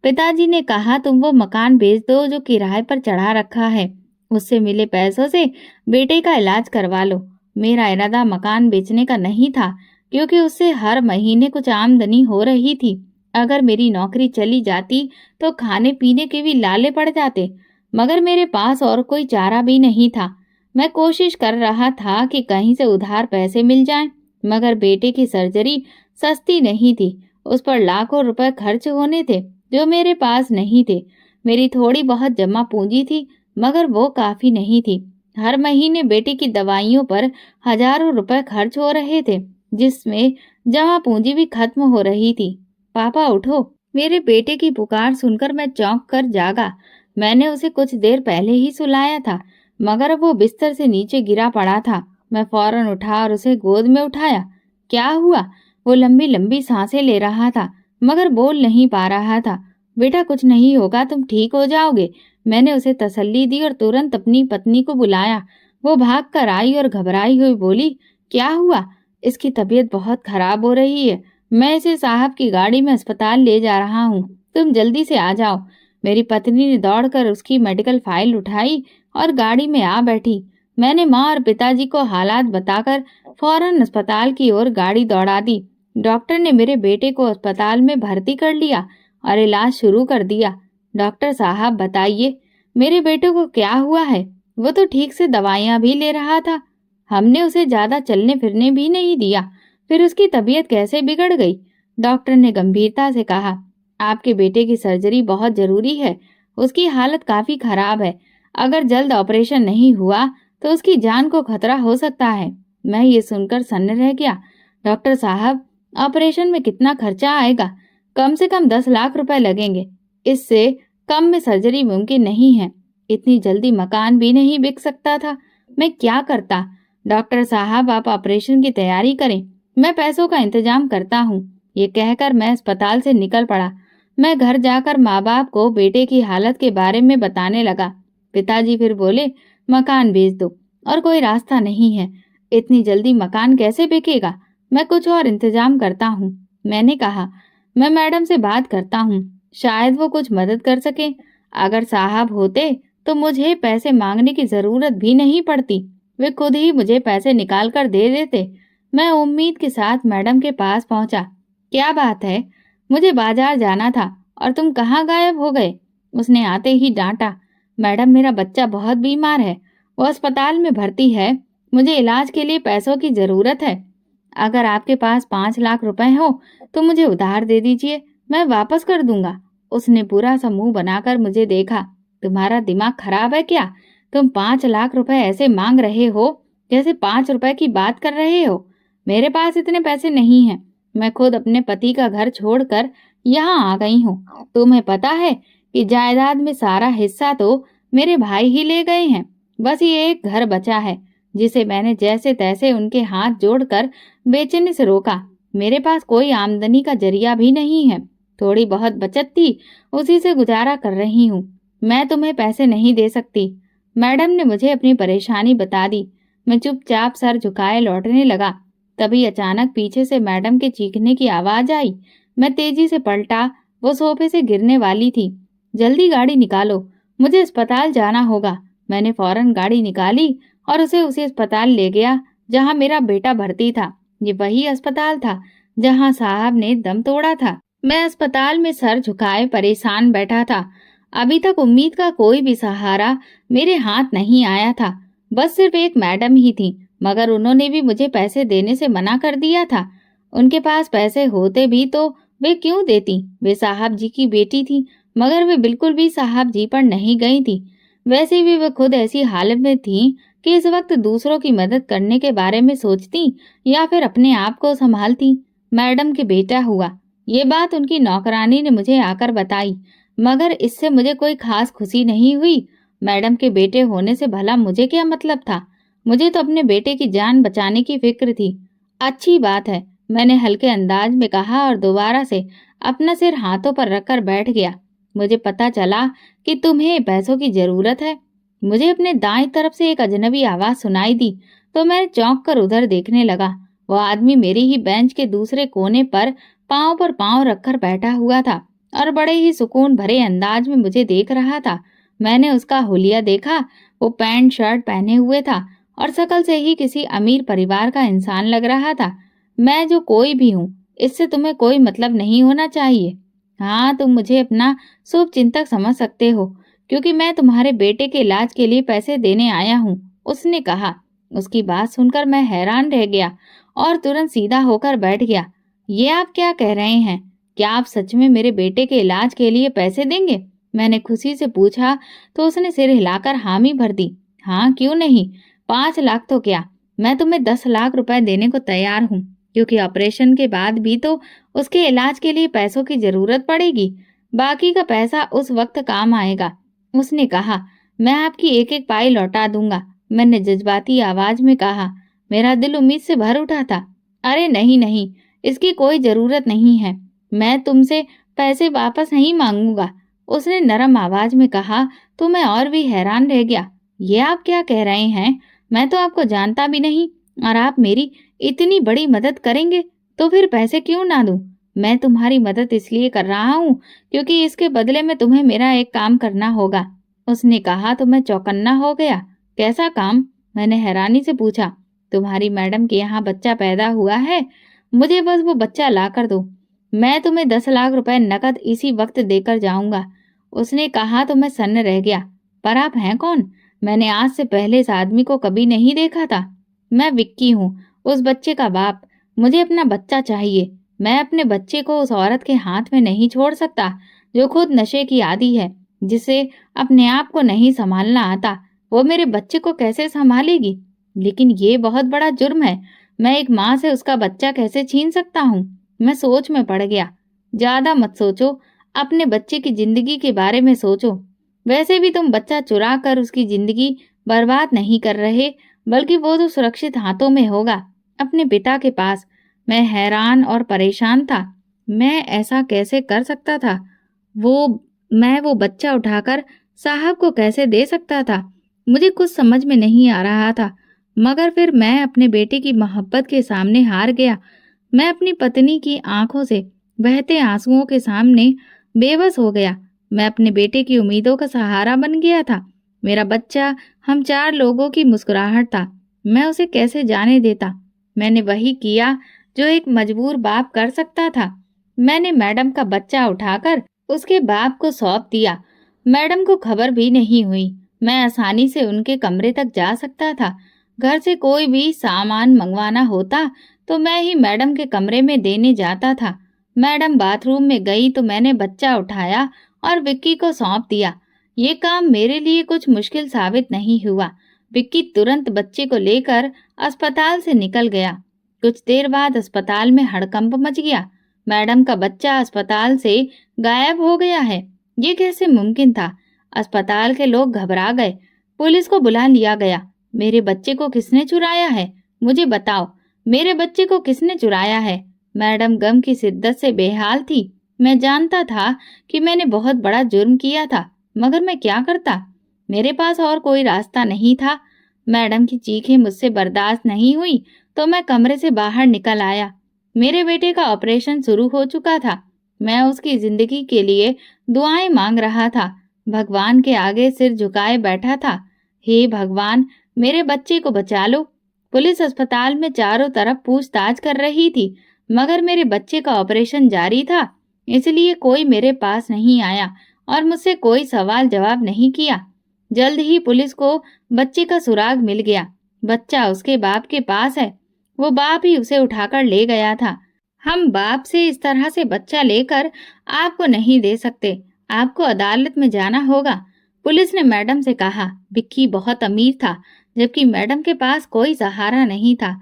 पिताजी ने कहा, तुम वो मकान बेच दो जो किराए पर चढ़ा रखा है, उससे मिले पैसों से बेटे का इलाज करवा लो। मेरा इरादा मकान बेचने का नहीं था, क्योंकि उससे हर महीने कुछ आमदनी हो रही थी। अगर मेरी नौकरी चली जाती तो खाने पीने के भी लाले पड़ जाते, मगर मेरे पास और कोई चारा भी नहीं था। मैं कोशिश कर रहा था कि कहीं से उधार पैसे मिल जाएं, मगर बेटे की सर्जरी सस्ती नहीं थी। उस पर लाखों रुपए खर्च होने थे जो मेरे पास नहीं थे। मेरी थोड़ी बहुत जमा पूंजी थी, मगर वो काफी नहीं थी। हर महीने बेटे की दवाइयों पर हजारों रुपए खर्च हो रहे थे, जिसमें जमा पूंजी भी खत्म हो रही थी। पापा उठो! मेरे बेटे की पुकार सुनकर मैं चौंक कर जागा। मैंने उसे कुछ देर पहले ही सुलाया था, मगर वो बिस्तर से नीचे गिरा पड़ा था। मैं फौरन उठा और उसे गोद में उठाया। क्या हुआ? वो लंबी लंबी सांसें ले रहा था, मगर बोल नहीं पा रहा था। बेटा, कुछ नहीं होगा, तुम ठीक हो जाओगे। मैंने उसे तसल्ली दी और तुरंत अपनी पत्नी को बुलाया। वो भाग कर आई और घबराई हुई बोली, क्या हुआ? इसकी तबीयत बहुत खराब हो रही है। मैं इसे साहब की गाड़ी में अस्पताल ले जा रहा हूँ, तुम जल्दी से आ जाओ। मेरी पत्नी ने दौड़कर उसकी मेडिकल फाइल उठाई और गाड़ी में आ बैठी। मैंने माँ और पिताजी को हालात बताकर फौरन अस्पताल की ओर गाड़ी दौड़ा दी। डॉक्टर ने मेरे बेटे को अस्पताल में भर्ती कर लिया और इलाज शुरू कर दिया। डॉक्टर साहब बताइए, मेरे बेटे को क्या हुआ है? वो तो ठीक से दवाइयाँ भी ले रहा था। हमने उसे ज्यादा चलने फिरने भी नहीं दिया, फिर उसकी तबीयत कैसे बिगड़ गई? डॉक्टर ने गंभीरता से कहा, आपके बेटे की सर्जरी बहुत जरूरी है। उसकी हालत काफी खराब है। अगर जल्द ऑपरेशन नहीं हुआ तो उसकी जान को खतरा हो सकता है। मैं ये सुनकर सन्न रह गया। डॉक्टर साहब, ऑपरेशन में कितना खर्चा आएगा? कम से कम 10 लाख रुपए लगेंगे। इससे कम में सर्जरी मुमकिन नहीं है। इतनी जल्दी मकान भी नहीं बिक सकता था। मैं क्या करता? डॉक्टर साहब, आप ऑपरेशन की तैयारी करें, मैं पैसों का इंतजाम करता हूँ। ये कहकर मैं अस्पताल से निकल पड़ा। मैं घर जाकर माँ बाप को बेटे की हालत के बारे में बताने लगा। पिताजी फिर बोले, मकान बेच दो, और कोई रास्ता नहीं है। इतनी जल्दी मकान कैसे बिकेगा? मैं कुछ और इंतजाम करता हूँ। मैंने कहा, मैं मैडम से बात करता हूँ, शायद वो कुछ मदद कर सके। अगर साहब होते तो मुझे पैसे मांगने की जरूरत भी नहीं पड़ती, वे खुद ही मुझे पैसे निकाल कर दे देते। मैं उम्मीद के साथ मैडम के पास पहुंचा। क्या बात है? मुझे बाजार जाना था और तुम कहाँ गायब हो गए? उसने आते ही डांटा। मैडम, मेरा बच्चा बहुत बीमार है, वो अस्पताल में भर्ती है। मुझे इलाज के लिए पैसों की जरूरत है। अगर आपके पास 5 लाख रुपए हो तो मुझे उधार दे दीजिए, मैं वापस कर दूंगा। उसने पूरा सा मुंह बनाकर मुझे देखा। तुम्हारा दिमाग खराब है क्या? तुम 5 लाख रुपए ऐसे मांग रहे हो जैसे 5 रुपए की बात कर रहे हो। मेरे पास इतने पैसे नहीं हैं। मैं खुद अपने पति का घर छोड़कर यहाँ आ गई हूँ। तुम्हें पता है कि जायदाद में सारा हिस्सा तो मेरे भाई ही ले गए हैं। बस ये एक घर बचा है जिसे मैंने जैसे तैसे उनके हाथ जोड़कर बेचने से रोका। मेरे पास कोई आमदनी का जरिया भी नहीं है। थोड़ी बहुत बचत थी, उसी से गुजारा कर रही हूँ। मैं तुम्हें पैसे नहीं दे सकती। मैडम ने मुझे अपनी परेशानी बता दी। मैं चुपचाप सर झुकाए लौटने लगा। तभी अचानक पीछे से मैडम के चीखने की आवाज आई। मैं तेजी से पलटा। वो सोफे से गिरने वाली थी। जल्दी गाड़ी निकालो, मुझे अस्पताल जाना होगा। मैंने फौरन गाड़ी निकाली और उसे अस्पताल ले गया जहां मेरा बेटा भर्ती था। ये वही अस्पताल था जहां साहब ने दम तोड़ा था। मैं अस्पताल में सर झुकाए परेशान बैठा था। अभी तक उम्मीद का कोई भी सहारा मेरे हाथ नहीं आया था। बस सिर्फ एक मैडम ही थी, मगर उन्होंने भी मुझे पैसे देने से मना कर दिया था। उनके पास पैसे होते भी तो वे क्यों देती? वे साहब जी की बेटी थी, मगर वे बिल्कुल भी साहब जी पर नहीं गई थी। वैसे भी वे खुद ऐसी हालत में थी कि इस वक्त दूसरों की मदद करने के बारे में सोचती या फिर अपने आप को संभालती। मैडम के बेटा हुआ, ये बात उनकी नौकरानी ने मुझे आकर बताई, मगर इससे मुझे कोई खास खुशी नहीं हुई। मैडम के बेटे होने से भला मुझे क्या मतलब था? मुझे तो अपने बेटे की जान बचाने की फिक्र थी। अच्छी बात है, मैंने हल्के अंदाज में कहा और दोबारा से अपना सिर हाथों पर रखकर बैठ गया। मुझे पता चला कि तुम्हें पैसों की जरूरत है। मुझे अपने दाएं तरफ से एक अजनबी आवाज सुनाई दी तो मैं चौंक कर उधर देखने लगा। वो आदमी मेरी ही बेंच के दूसरे कोने पर पांव रखकर बैठा हुआ था और बड़े ही सुकून भरे अंदाज में मुझे देख रहा था। मैंने उसका हुलिया देखा। वो पैंट शर्ट पहने हुए था और शकल से ही किसी अमीर परिवार का इंसान लग रहा था। मैं जो कोई भी हूँ, इससे तुम्हें कोई मतलब नहीं होना चाहिए। हाँ, तुम मुझे अपना शुभ चिंतक समझ सकते हो, क्योंकि मैं तुम्हारे बेटे के इलाज के लिए पैसे देने आया हूँ, उसने कहा। उसकी बात सुनकर मैं हैरान रह गया और तुरंत सीधा होकर बैठ गया। ये आप क्या कह रहे हैं? क्या आप सच में मेरे बेटे के इलाज के लिए पैसे देंगे? मैंने खुशी से पूछा तो उसने सिर हिलाकर हामी भर दी। हाँ, क्यों नहीं, 5 लाख तो क्या, मैं तुम्हें 10 लाख रुपए देने को तैयार हूँ, क्योंकि ऑपरेशन के बाद भी तो उसके इलाज के लिए पैसों की जरूरत पड़ेगी। बाकी का पैसा उस वक्त काम आएगा, उसने कहा। मैं आपकी एक एक पाई लौटा दूंगा, मैंने जज्बाती आवाज में कहा। मेरा दिल उम्मीद से भर उठा था। अरे नहीं नहीं, इसकी कोई जरूरत नहीं है, मैं तुमसे पैसे वापस नहीं मांगूंगा, उसने नरम आवाज में कहा। तो मैं और भी हैरान रह गया। ये आप क्या कह रहे हैं? मैं तो आपको जानता भी नहीं और आप मेरी इतनी बड़ी मदद करेंगे, तो फिर पैसे क्यों ना दूं? मैं तुम्हारी मदद इसलिए कर रहा हूँ क्योंकि इसके बदले में तुम्हें मेरा एक काम करना होगा। उसने कहा तो मैं चौकन्ना हो गया। कैसा काम? मैंने हैरानी से पूछा। तुम्हारी मैडम के यहाँ बच्चा पैदा हुआ है, मुझे बस वो बच्चा ला कर दो। मैं तुम्हें 10 लाख रुपए नकद इसी वक्त देकर जाऊंगा। उसने कहा तो मैं सन्न रह गया। पर आप हैं कौन? मैंने आज से पहले इस आदमी को कभी नहीं देखा था। मैं विक्की हूँ, उस बच्चे का बाप। मुझे अपना बच्चा चाहिए। मैं अपने बच्चे को उस औरत के हाथ में नहीं छोड़ सकता जो खुद नशे की आदी है, जिसे अपने आप को नहीं संभालना आता। वो मेरे बच्चे को कैसे संभालेगी? लेकिन ये बहुत बड़ा जुर्म है। मैं एक माँ से उसका बच्चा कैसे छीन सकता हूँ? मैं सोच में पड़ गया। ज्यादा मत सोचो, अपने बच्चे की जिंदगी के बारे में सोचो। वैसे भी तुम बच्चा चुरा कर उसकी जिंदगी बर्बाद नहीं कर रहे, बल्कि वो तो सुरक्षित हाथों में होगा, अपने पिता के पास। मैं हैरान और परेशान था। मैं ऐसा कैसे कर सकता था? मैं वो बच्चा उठाकर साहब को कैसे दे सकता था? मुझे कुछ समझ में नहीं आ रहा था। मगर फिर मैं अपने बेटे की मोहब्बत के सामने हार गया। मैं अपनी पत्नी की आंखों से बहते आंसुओं के सामने बेबस हो गया। मैं अपने बेटे की उम्मीदों का सहारा बन गया था। मेरा बच्चा, हम 4 लोगों की मुस्कुराहट था। मैं उसे कैसे जाने देता? मैंने वही किया जो एक मजबूर बाप कर सकता था। मैंने मैडम का बच्चा उठाकर उसके बाप को सौंप दिया। मैडम को खबर भी नहीं हुई। मैं आसानी से उनके कमरे तक जा सकता था। घर से कोई भी सामान मंगवाना होता तो मैं ही मैडम के कमरे में देने जाता था। मैडम बाथरूम में गई तो मैंने बच्चा उठाया और विक्की को सौंप दिया। ये काम मेरे लिए कुछ मुश्किल साबित नहीं हुआ। विक्की तुरंत बच्चे को लेकर अस्पताल से निकल गया। कुछ देर बाद अस्पताल में हड़कंप मच गया। मैडम का बच्चा अस्पताल से गायब हो गया है। ये कैसे मुमकिन था? अस्पताल के लोग घबरा गए। पुलिस को बुला लिया गया। मेरे बच्चे को किसने चुराया है? मुझे बताओ, मेरे बच्चे को किसने चुराया है? मैडम गम की शिद्दत से बेहाल थी। मैं जानता था कि मैंने बहुत बड़ा जुर्म किया था, मगर मैं क्या करता? मेरे पास और कोई रास्ता नहीं था। मैडम की चीखें मुझसे बर्दाश्त नहीं हुई तो मैं कमरे से बाहर निकल आया। मेरे बेटे का ऑपरेशन शुरू हो चुका था। मैं उसकी जिंदगी के लिए दुआएं मांग रहा था। भगवान के आगे सिर झुकाए बैठा था। हे भगवान, मेरे बच्चे को बचा लो। पुलिस अस्पताल में चारों तरफ पूछताछ कर रही थी, मगर मेरे बच्चे का ऑपरेशन जारी था, इसलिए कोई मेरे पास नहीं आया और मुझसे कोई सवाल जवाब नहीं किया। जल्द ही पुलिस को बच्चे का सुराग मिल गया। बच्चा उसके बाप के पास है। वो बाप ही उसे उठाकर ले गया था। हम बाप से इस तरह से बच्चा लेकर आपको नहीं दे सकते। आपको अदालत में जाना होगा। पुलिस ने मैडम से कहा। विक्की बहुत अमीर था, जबकि मैडम के पास कोई सहारा नहीं था।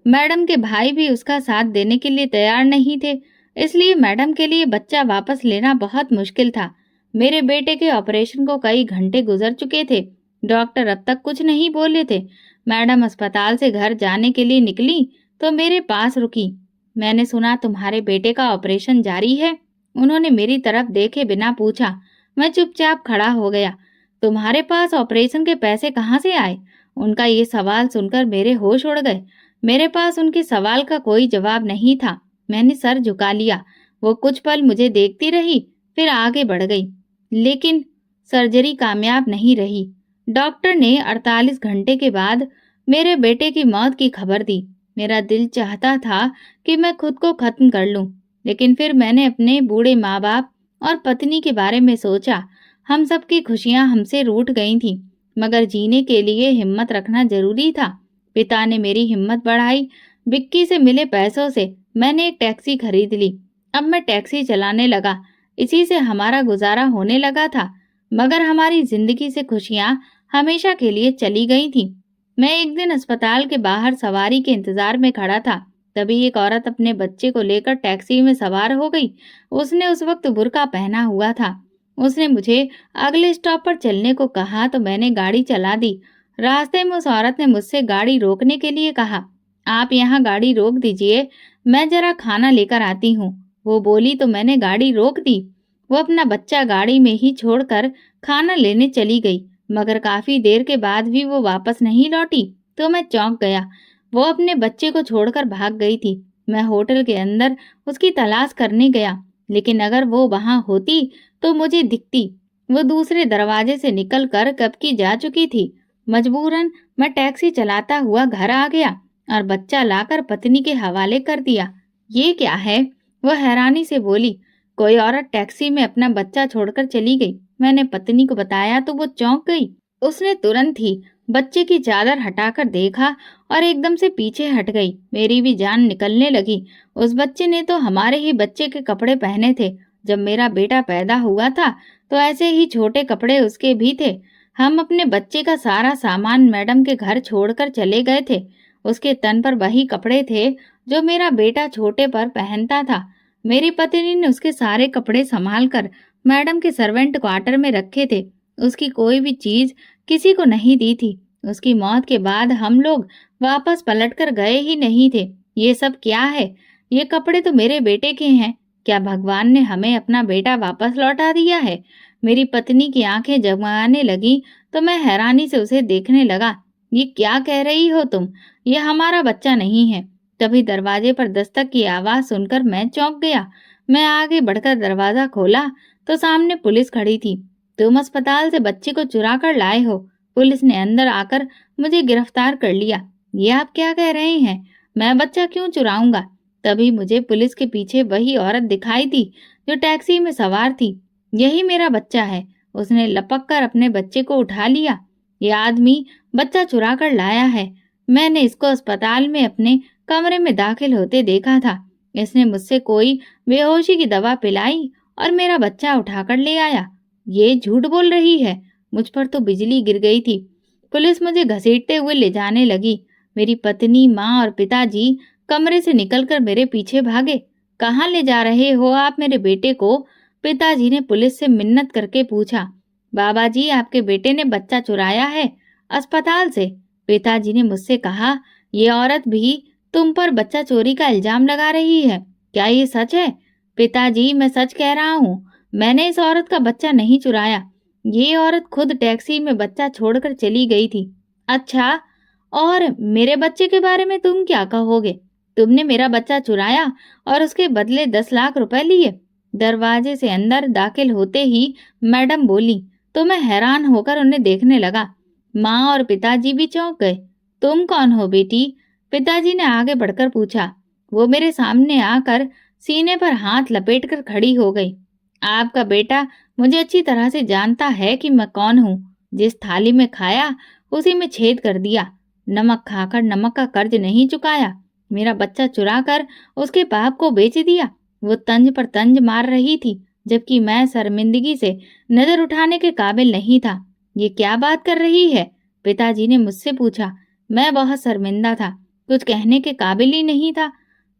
मैडम के भाई भी उसका साथ देने के लिए तैयार नहीं थे, इसलिए मैडम के लिए बच्चा वापस लेना बहुत मुश्किल था। मेरे बेटे के ऑपरेशन को कई घंटे गुजर चुके थे। डॉक्टर अब तक कुछ नहीं बोले थे। मैडम अस्पताल से घर जाने के लिए निकली तो मेरे पास रुकी। मैंने सुना तुम्हारे बेटे का ऑपरेशन जारी है। उन्होंने मेरी तरफ देखे बिना पूछा। मैं चुपचाप खड़ा हो गया। तुम्हारे पास ऑपरेशन के पैसे कहाँ से आए? उनका ये सवाल सुनकर मेरे होश उड़ गए। मेरे पास उनके सवाल का कोई जवाब नहीं था। मैंने सर झुका लिया। वो कुछ पल मुझे देखती रही, फिर आगे बढ़ गई। लेकिन सर्जरी कामयाब नहीं रही। डॉक्टर ने 48 घंटे के बाद मेरे बेटे की मौत की खबर दी। मेरा दिल चाहता था कि मैं खुद को खत्म कर लूं, लेकिन फिर मैंने अपने बूढ़े माँ बाप और पत्नी के बारे में सोचा। हम सबकी खुशियां हमसे रूठ गई थीं, मगर जीने के लिए हिम्मत रखना जरूरी था। पिता ने मेरी हिम्मत बढ़ाई। विक्की से मिले पैसों से मैंने एक टैक्सी खरीद ली। अब मैं टैक्सी चलाने लगा। इसी से हमारा गुजारा होने लगा था, मगर हमारी जिंदगी से खुशियां हमेशा के लिए चली गई थी। मैं एक दिन अस्पताल के बाहर सवारी के इंतजार में खड़ा था। तभी एक औरत अपने बच्चे को लेकर टैक्सी में सवार हो गई। उसने उस वक्त बुर्का पहना हुआ था। उसने मुझे अगले स्टॉप पर चलने को कहा तो मैंने गाड़ी चला दी। रास्ते में उस औरत ने मुझसे गाड़ी रोकने के लिए कहा। आप यहाँ गाड़ी रोक दीजिए, मैं जरा खाना लेकर आती हूँ। वो बोली तो मैंने गाड़ी रोक दी। वो अपना बच्चा गाड़ी में ही छोड़कर खाना लेने चली गई, मगर काफी देर के बाद भी वो वापस नहीं लौटी तो मैं चौंक गया। वो अपने बच्चे को छोड़कर भाग गई थी। मैं होटल के अंदर उसकी तलाश करने गया, लेकिन अगर वो वहां होती तो मुझे दिखती। वो दूसरे दरवाजे से निकलकर कब की जा चुकी थी। मजबूरन मैं टैक्सी चलाता हुआ घर आ गया और बच्चा लाकर पत्नी के हवाले कर दिया। ये क्या है? वह हैरानी से बोली। कोई औरत टैक्सी में अपना बच्चा छोड़कर चली गई। मैंने पत्नी को बताया तो वो चौंक गई। उसने तुरंत ही बच्चे की चादर हटाकर देखा और एकदम से पीछे हट गई। मेरी भी जान निकलने लगी। उस बच्चे ने तो हमारे ही बच्चे के कपड़े पहने थे। जब मेरा बेटा पैदा हुआ था तो ऐसे ही छोटे कपड़े उसके भी थे। हम अपने बच्चे का सारा सामान मैडम के घर छोड़कर चले गए थे। उसके तन पर वही कपड़े थे जो मेरा बेटा छोटे पर पहनता था। मेरी पत्नी ने उसके सारे कपड़े संभाल कर मैडम के सर्वेंट क्वार्टर में रखे थे। उसकी कोई भी चीज किसी को नहीं दी थी। उसकी मौत के बाद हम लोग वापस पलटकर गए ही नहीं थे। ये सब क्या है? ये कपड़े तो मेरे बेटे के हैं। क्या भगवान ने हमें अपना बेटा वापस लौटा दिया है? मेरी पत्नी की आंखें जगमगाने लगी तो मैं हैरानी से उसे देखने लगा। ये क्या कह रही हो तुम? ये हमारा बच्चा नहीं है। तभी दरवाजे पर दस्तक की आवाज सुनकर मैं चौंक गया। मैं आगे बढ़कर दरवाजा खोला तो सामने पुलिस खड़ी थी। तुम अस्पताल से बच्चे को चुरा कर लाए हो। पुलिस ने अंदर आकर मुझे गिरफ्तार कर लिया। ये आप क्या कह रहे हैं? मैं बच्चा क्यों चुराऊंगा? तभी मुझे पुलिस के पीछे वही औरत दिखाई दी जो टैक्सी में सवार थी। यही मेरा बच्चा है। उसने लपक कर अपने बच्चे को उठा लिया। ये आदमी बच्चा चुरा कर लाया है। मैंने इसको अस्पताल में अपने कमरे में दाखिल होते देखा था। इसने मुझसे कोई बेहोशी की दवा पिलाई और मेरा बच्चा उठाकर ले आया। ये झूठ बोल रही है। मुझ पर तो बिजली गिर गई थी। पुलिस मुझे घसीटते हुए ले जाने लगी। मेरी पत्नी, माँ और पिताजी कमरे से निकलकर मेरे पीछे भागे। कहाँ ले जा रहे हो आप मेरे बेटे को? पिताजी ने पुलिस से मिन्नत करके पूछा। बाबा जी, आपके बेटे ने बच्चा चुराया है अस्पताल से। पिताजी ने मुझसे कहा। ये औरत भी तुम पर बच्चा चोरी का इल्जाम लगा रही है। क्या ये सच है? पिताजी, मैं सच कह रहा हूँ। मैंने इस औरत का बच्चा नहीं चुराया। ये औरत खुद टैक्सी में बच्चा छोड़कर चली गई थी। अच्छा, और मेरे बच्चे के बारे में तुम क्या कहोगे? तुमने मेरा बच्चा चुराया और उसके बदले 10 लाख रुपए लिए। दरवाजे से अंदर दाखिल होते ही मैडम बोली तो मैं हैरान होकर उन्हें देखने लगा। माँ और पिताजी भी चौंक गए। तुम कौन हो बेटी? पिताजी ने आगे बढ़कर पूछा। वो मेरे सामने आकर सीने पर हाथ लपेटकर खड़ी हो गई। आपका बेटा मुझे अच्छी तरह से जानता है कि मैं कौन हूँ। जिस थाली में खाया उसी में छेद कर दिया। नमक खाकर नमक का कर्ज नहीं चुकाया। मेरा बच्चा चुराकर उसके बाप को बेच दिया। वो तंज पर तंज मार रही थी, जबकि मैं शर्मिंदगी से नजर उठाने के काबिल नहीं था। ये क्या बात कर रही है? पिताजी ने मुझसे पूछा। मैं बहुत शर्मिंदा था, कुछ कहने के काबिल ही नहीं था।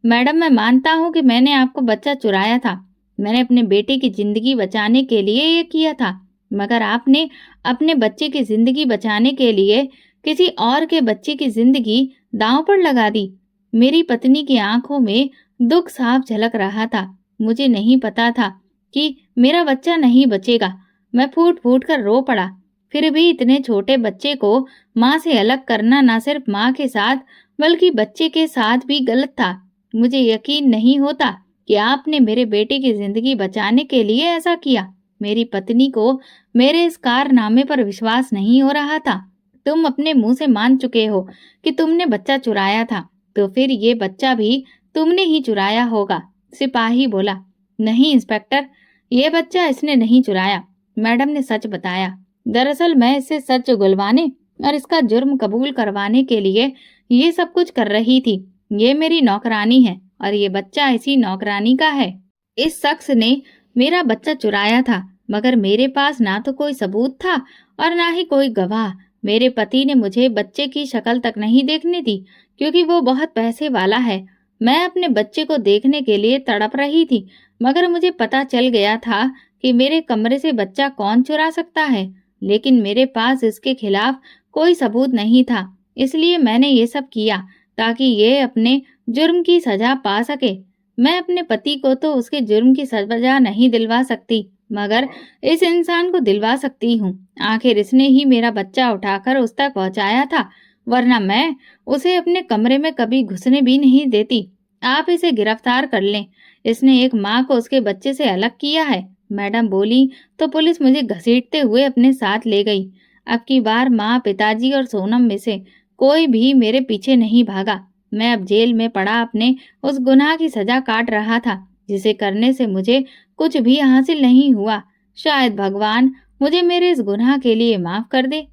मैडम, मैं मानता हूँ कि मैंने आपको बच्चा चुराया था। मैंने अपने बेटे की जिंदगी बचाने के लिए ये किया था, मगर आपने अपने बच्चे की जिंदगी बचाने के लिए किसी और के बच्चे की जिंदगी दांव पर लगा दी। मेरी पत्नी की आंखों में दुख साफ झलक रहा था। मुझे नहीं पता था कि मेरा बच्चा नहीं बचेगा। मैं फूट फूट कर रो पड़ा। फिर भी इतने छोटे बच्चे को माँ से अलग करना न सिर्फ माँ के साथ बल्कि बच्चे के साथ भी गलत था। मुझे यकीन नहीं होता कि आपने मेरे बेटे की जिंदगी बचाने के लिए ऐसा किया। मेरी पत्नी को मेरे इस कारनामे पर विश्वास नहीं हो रहा था। तुम अपने मुंह से मान चुके हो कि तुमने बच्चा चुराया था, तो फिर ये बच्चा भी तुमने ही चुराया होगा। सिपाही बोला। नहीं इंस्पेक्टर, ये बच्चा इसने नहीं चुराया। मैडम ने सच बताया। दरअसल मैं इससे सच उगलवाने और इसका जुर्म कबूल करवाने के लिए ये सब कुछ कर रही थी। ये मेरी नौकरानी है और ये बच्चा इसी नौकरानी का है। इस शख्स ने मेरा बच्चा चुराया था, मगर मेरे पास ना तो कोई सबूत था और ना ही कोई गवाह। मेरे पति ने मुझे बच्चे की शक्ल तक नहीं देखने दी, क्योंकि वो बहुत पैसे वाला है। मैं अपने बच्चे को देखने के लिए तड़प रही थी, मगर मुझे पता चल गया था कि मेरे कमरे से बच्चा कौन चुरा सकता है, लेकिन मेरे पास इसके खिलाफ कोई सबूत नहीं था। इसलिए मैंने ये सब किया ताकि ये अपने जुर्म की सजा पा सके। मैं अपने पति को तो उसके जुर्म की सजा नहीं दिलवा सकती, मगर इस इंसान को दिलवा सकती हूँ। आखिर इसने ही मेरा बच्चा उठाकर उस तक पहुँचाया था, वरना मैं उसे अपने कमरे में कभी घुसने भी नहीं देती। आप इसे गिरफ्तार कर लें। इसने एक माँ को उसके बच्चे से अलग किया है। मैडम बोली तो पुलिस मुझे घसीटते हुए अपने साथ ले गई। अब की बार माँ, पिताजी और सोनम में से कोई भी मेरे पीछे नहीं भागा। मैं अब जेल में पड़ा अपने उस गुनाह की सजा काट रहा था, जिसे करने से मुझे कुछ भी हासिल नहीं हुआ। शायद भगवान मुझे मेरे इस गुनाह के लिए माफ कर दे।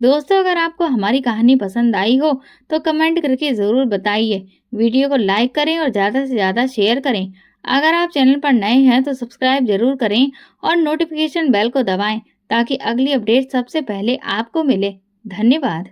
दोस्तों, अगर आपको हमारी कहानी पसंद आई हो तो कमेंट करके ज़रूर बताइए। वीडियो को लाइक करें और ज़्यादा से ज़्यादा शेयर करें। अगर आप चैनल पर नए हैं तो सब्सक्राइब जरूर करें और नोटिफिकेशन बेल को दबाएं ताकि अगली अपडेट सबसे पहले आपको मिले। धन्यवाद।